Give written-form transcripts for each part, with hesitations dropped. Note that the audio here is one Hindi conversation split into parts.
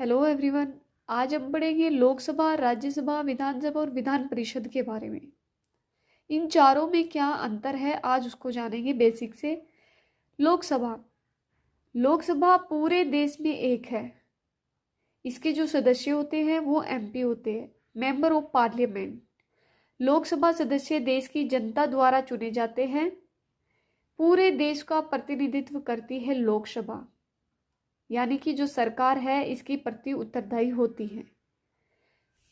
Hello everyone. आज हम पढ़ेंगे लोकसभा, राज्यसभा, विधानसभा और विधान परिषद के बारे में। इन चारों में क्या अंतर है आज उसको जानेंगे बेसिक से। लोकसभा लोकसभा पूरे देश में एक है। इसके जो सदस्य होते हैं वो एमपी होते हैं, मेंबर ऑफ पार्लियामेंट। लोकसभा सदस्य देश की जनता द्वारा चुने जाते हैं। पूरे देश का प्रतिनिधित्व करती है लोकसभा, यानी कि जो सरकार है इसकी प्रति उत्तरदायी होती है।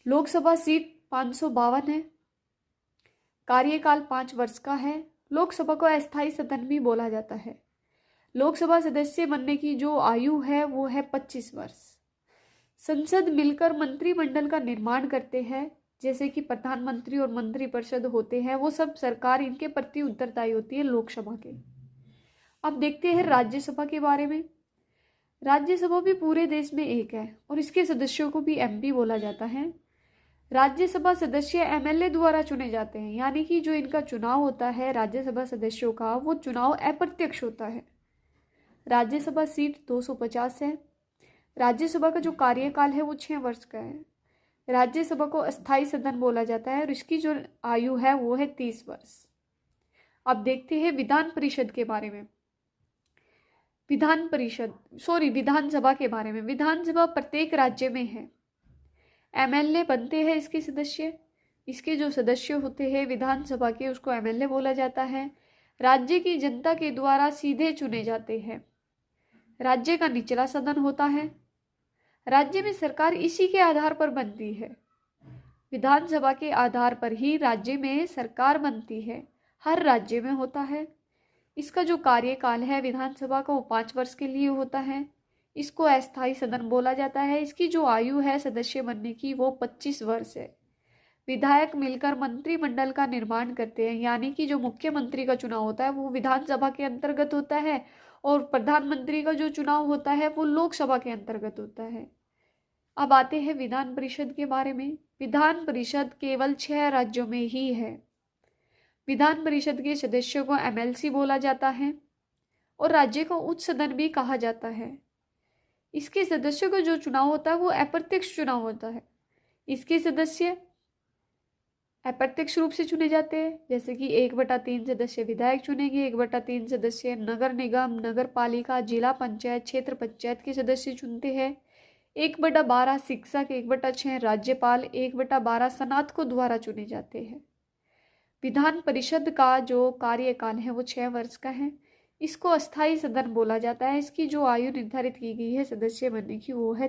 लोकसभा सीट 552 है। कार्यकाल 5 वर्ष का है। लोकसभा को अस्थायी सदन भी बोला जाता है। लोकसभा सदस्य बनने की जो आयु है वो है 25 वर्ष। संसद मिलकर मंत्रिमंडल का निर्माण करते हैं, जैसे कि प्रधानमंत्री और मंत्रिपरिषद होते हैं, वो सब सरकार इनके प्रति उत्तरदायी होती है लोकसभा के। अब देखते हैं राज्यसभा के बारे में। राज्यसभा भी पूरे देश में एक है और इसके सदस्यों को भी एमपी बोला जाता है। राज्यसभा सदस्य एमएलए द्वारा चुने जाते हैं, यानी कि जो इनका चुनाव होता है राज्यसभा सदस्यों का, वो चुनाव अप्रत्यक्ष होता है। राज्यसभा सीट 250 है। राज्यसभा का जो कार्यकाल है वो 6 वर्ष का है। राज्यसभा को अस्थायी सदन बोला जाता है और इसकी जो आयु है वो है 30 वर्ष। अब देखते हैं विधान परिषद के बारे में। विधानसभा के बारे में। विधानसभा प्रत्येक राज्य में है। एमएलए बनते हैं इसके सदस्य। इसके जो सदस्य होते हैं विधानसभा के, उसको एमएलए बोला जाता है। राज्य की जनता के द्वारा सीधे चुने जाते हैं। राज्य का निचला सदन होता है। राज्य में सरकार इसी के आधार पर बनती है। विधानसभा के आधार पर ही राज्य में सरकार बनती है। हर राज्य में होता है। इसका जो कार्यकाल है विधानसभा का वो 5 वर्ष के लिए होता है। इसको अस्थायी सदन बोला जाता है। इसकी जो आयु है सदस्य बनने की वो 25 वर्ष है। विधायक मिलकर मंत्रिमंडल का निर्माण करते हैं, यानी कि जो मुख्यमंत्री का चुनाव होता है वो विधानसभा के अंतर्गत होता है और प्रधानमंत्री का जो चुनाव होता है वो लोकसभा के अंतर्गत होता है। अब आते हैं विधान परिषद के बारे में। विधान परिषद केवल 6 राज्यों में ही है। विधान परिषद के सदस्यों को एमएलसी बोला जाता है और राज्य को उच्च सदन भी कहा जाता है। इसके सदस्यों का जो चुनाव होता है वो अप्रत्यक्ष चुनाव होता है। इसके सदस्य अप्रत्यक्ष रूप से चुने जाते हैं, जैसे कि 1/3 सदस्य विधायक चुनेंगे, 1/3 सदस्य नगर निगम, नगर पालिका, जिला पंचायत, क्षेत्र पंचायत के सदस्य चुनते हैं। 1/12 शिक्षक, 1/6 राज्यपाल, 1/12 स्नातकों द्वारा चुने जाते हैं। विधान परिषद का जो कार्यकाल है वो 6 वर्ष का है। इसको अस्थायी सदन बोला जाता है। इसकी जो आयु निर्धारित की गई है सदस्य बनने की वो है